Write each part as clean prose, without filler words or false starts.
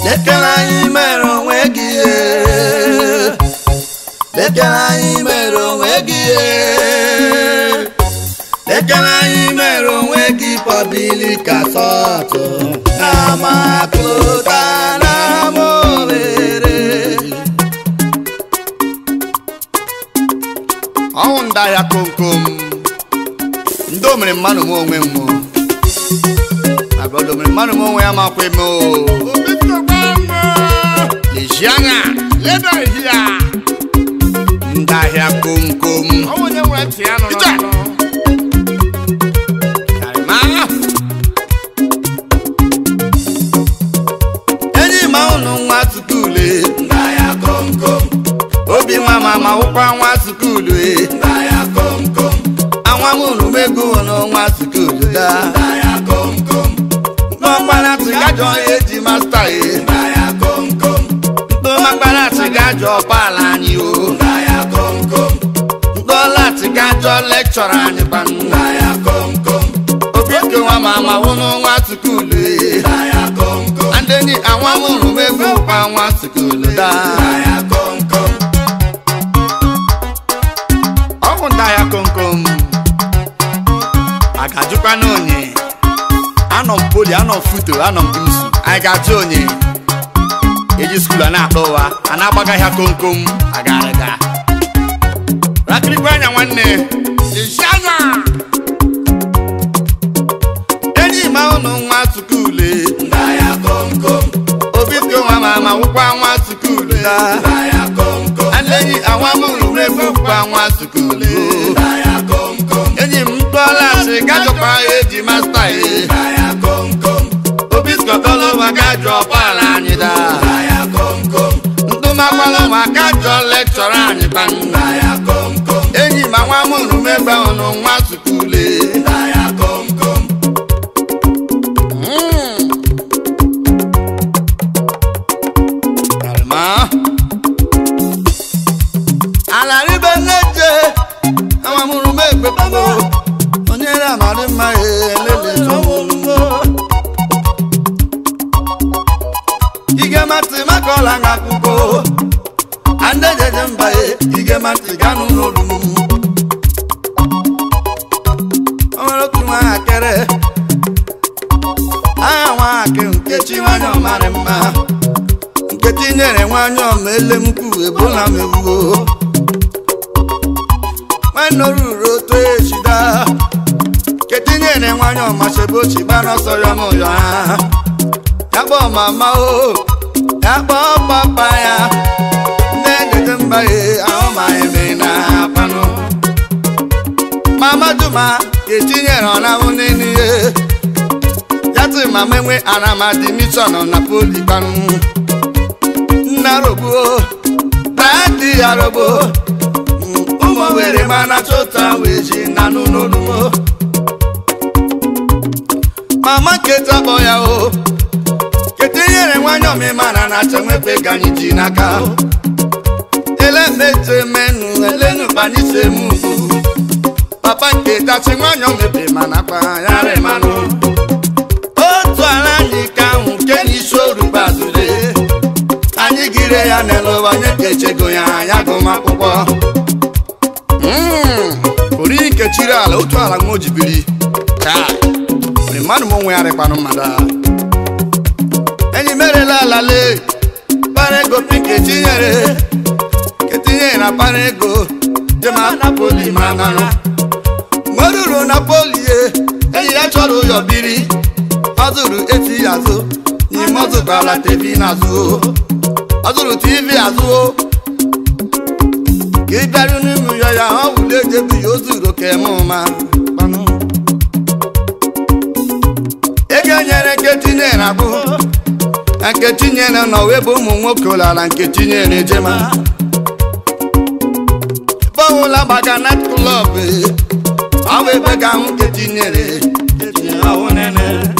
Lekana imero wegie. Lekana imero wegie. Lekana imero wegi pabilika soto. Nama klota namo vere. Ahia Kom Kom. Ndomre manu mo onwe mo. Agodo manu mo onwe amakwe mo. Obisco Nwamama. Lejanga, leda hia. Ahia Kom Kom. Awonye nwati ano no. Karima. Eni ma unu nwa sukule. Ahia Kom Kom. Obi Nwamama ukwa nwa sukulu e. Ahia Kom Kom. Anwamunu megu ono nwa sukulu da. Ahia Kom Kom. No para tigajo eji master e. Ahia Kom Kom. No para tigajo pala ni o. Ahia Kom Kom. No la tigajo lecturer ani ban. Ahia Kom Kom. Obisco Nwamama ono nwa sukulu e. Ahia Kom Kom. Andeni anwamunu megu kwa nwa sukulu da. Ahia Kom Kom. Ahia Kom Kom. Agajupa n'onye. Anom poli, anom futo, anom dusu. Agaju onye. Eji school ana-akpọwa, ana-agbaga Ahia Kom Kom. Agaraga. Rakirikwa anya nwanne. Ishana. Enyi ma unu nwa sukule. Ahia Kom Kom. Obisco Nwamama ukwa nwa sukule. Ahia Kom Kom. Andenyi awamunu mefu kwa nwa sukule. Ahia Kom Kom. Enyi mtola gajopa eji master e. Ahia Kom Kom. Obisco kolo magajo pala anyida. Ahia Kom Kom. Ntuma kwalo magajo lecturer anyiban. Ahia Kom Kom. Enyi ma nwamunu meba ono nwa sukule. Ahia Kom Kom. Kalma. Ala ribe neje. Nwamunu megbe babo. Onyera marima elele somumo. Ige mati makola ngakuko. Ande jeje mbaye. Ige mati ganu nolumu. Omero kuma akere. Awa ake nkechi wanyo marima. Nkechi nyere wanyo mele mku ebola mewo. Manoro to eshida. Ketinyere nwanyo mashebo chibano soyo moyo ha. Yabo mama o. Yabo papa ya. Nende mbaye ahoma emena pano. Mama Juma ketinyere ona unini e. Yati mama enwe anama dimission na poli panu. Narobo. Tati yarobo. Were mana chota weji nanu nonu. Mama keta boya o. Ketinyere nwanyo me mana na chenwepe ganyi jinaka. Ele mete menu elenu banise mungu. Papa keta chenwanyo mepe mana kwa yare manu. Otu ala nika unkeni shoru bazule. Anyi gire ya nelo wanye kechego ya goma kukwa. Ori nke chiri ala otu ala nwo jibiri. Ori manu mo nwe arepanu mada. Enyi mere la le. Parego pike tinyere. Ketinye na parego. Jema Napoli manano. Moruru Napoli e. Enyi ya choro yobiri. Azuru eti azu. Ni mozu bala TV nazu. Azuru TV azu. Kibaru ni mu yo ya han wule je bi ozuro ke mu ma panu. Ege nyere ketinye na bu. Anketinye na no we bu mu nwoke la la nketinye na jema. Bawo la baga na club. Awe bega hu ketinye re. Ketinye awo nene.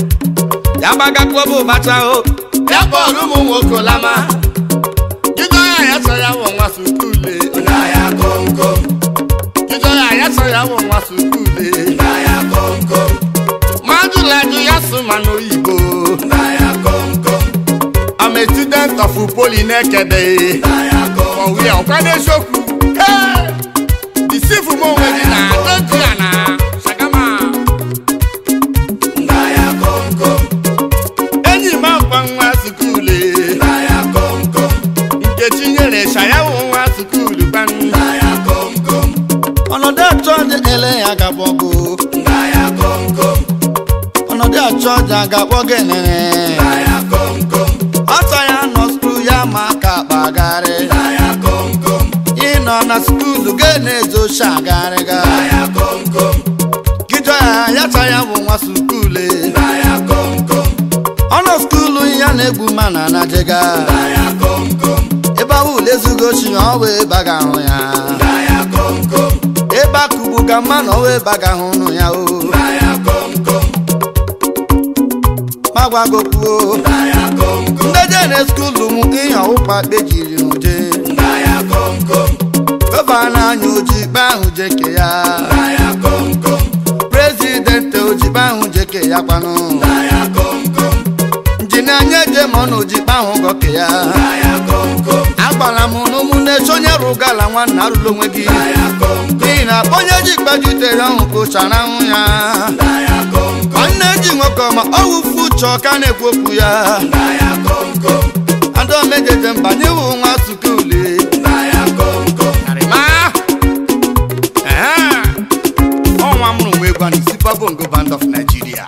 Ya baga club bacha o. Ya boru mu nwoke la ma. Ya saya wo nwa sukule. Ahia Kom Kom. Kijo ya saya wo nwa sukule. Ahia Kom Kom. Madula ju yasu mano Igbo. Ahia Kom Kom. Ameti University of Upoli nekede oh we are kwade shoku disifu mo we na Adriana Shagama Ahia Kom Kom enyi ma kwanwa sukule Ahia Kom Kom nkechi nyere shaya nwa sukulu ban Ahia Kom Kom onoda chonde ele agabogo Ahia Kom Kom onoda chonde agabogo nene Ahia Kom Kom ataya no school ya maka bagare Ahia Kom Kom ino na school gene zo shagare ga Ahia Kom Kom kijo ya taya wo nwa school Ahia Kom Kom ono school ya na-egbu mana na jega Ahia Kom Kom eba ulezugo shi owe baga hu ya Ahia Kom Kom eba kubuga mana owe baga hu ya o Ahia Kom Kom magwa goku Ahia Kom Kom ndejene school mu iya upa bejiri uje Ahia Kom Kom governor nyuji ba hu jeke ya Ahia Kom Kom president oji ba hu jeke ya kwanu Ahia Kom Kom njina nyeje mono ji ba hu goke ya Ahia Kom Kom agbala mu no mu ne sonye rugala nwa na rulo nwe gi Ahia Kom Kom ina bonye ji gbajutere hu ko chara hu ya Ahia Kom Kom onne ji nwoko ma owu fucho ka na ekwopu ya Ahia Kom Kom ando mejeje mbanye wu nwa sukule Ahia Kom Kom arima onwa muru nwe gwa ni Super Bongo Band of Nigeria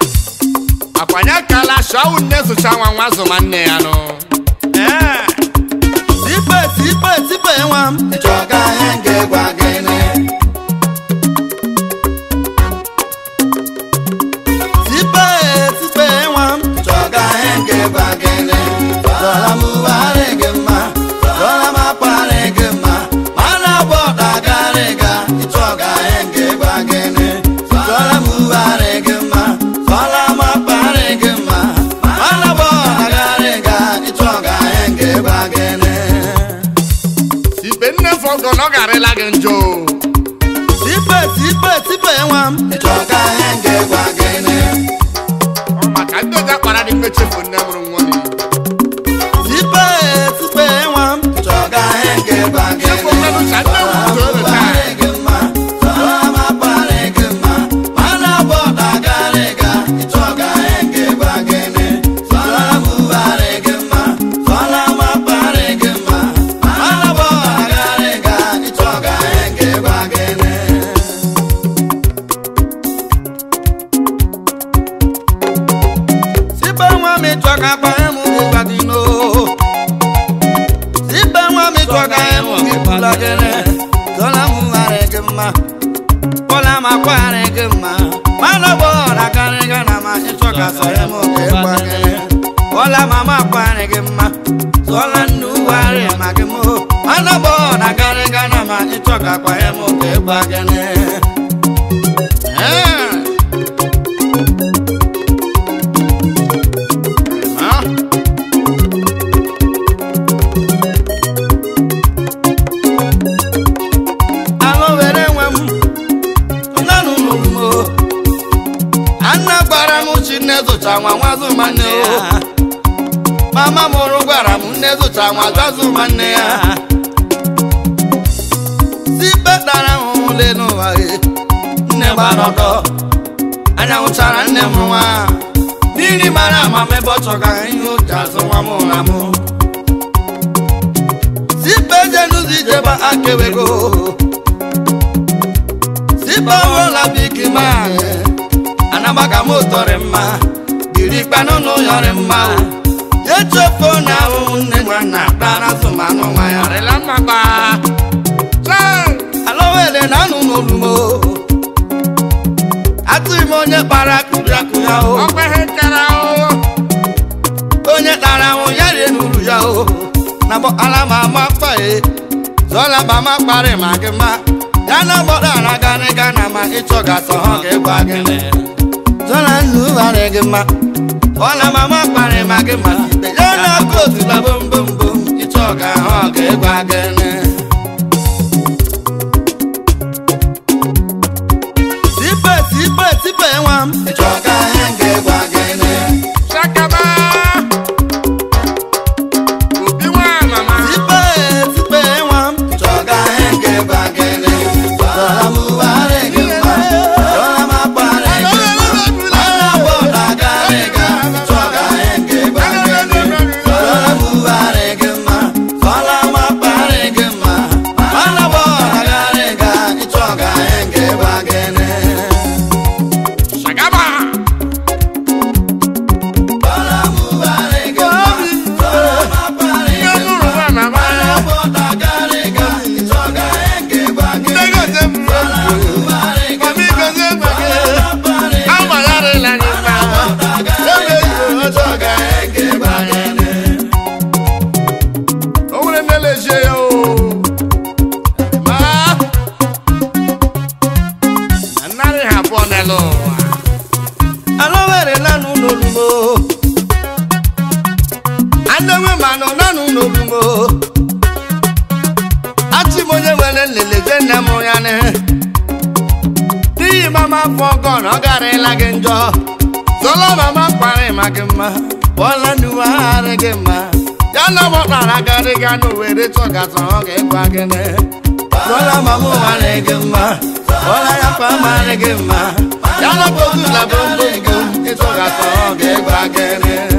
akwanya kala shawu nezu chanwa nwazo manne ya no sipe enwam ichoga henge gwa gene sipe enwam ichoga henge gwa gene dola muware gema dola mapare gema mana boda garega ichoga henge gwa gene dola muware gema dola mapare gema mana boda garega ichoga henge gwa gene sipe nefogo no garela genjo sipe enwam ichoga henge gwa gene o maka ndo ja kwara di pechefu nemru nwoni sipe enwam ichoga henge gwa gene ko menu sadde wo to ta Ola mama kwane gema sola nuware magemo anabo na garega na ma itoka kwa emo ke bagane alo were nwem nanu numo anna bara mu chinezo chanwa nwazu manne mama moro gwara mu nnezo chanwa nwazu manne ya sipe dara hu le no wa nne barodo anya uchara nne mu wa nini mara mama bocho ka inu jazo wa mu na mu sipe jenu zijeba akewego sipe wala bikima anamaga motore mma diri pano no yore mma echofo na unne mwana dara sumano wa yare la maba alowele nanu nolumo ati monye para kuya o ope hekara o onye dara o yare nuru ya o na bo alama mafa zola ba ma pare magema yana boda na gane ma ichoga so ho ke gbagene zola nu are gema wala mama pare magema yana go to la bum bum bum ichoga ho ke gbagene sipe enwam ichoga henge gbagene shakaba Andewe mano nanu n'olumo Achimonye wele lele jenne mo yane Di mama fogon ogare lage njo Solo mama kware magema Wala nuware gema Yana mokara gare gano were choga songe kwa gene Solo mama wale gema Wala ya pa mare gema Yana bodu la bombo Choga songe kwa gene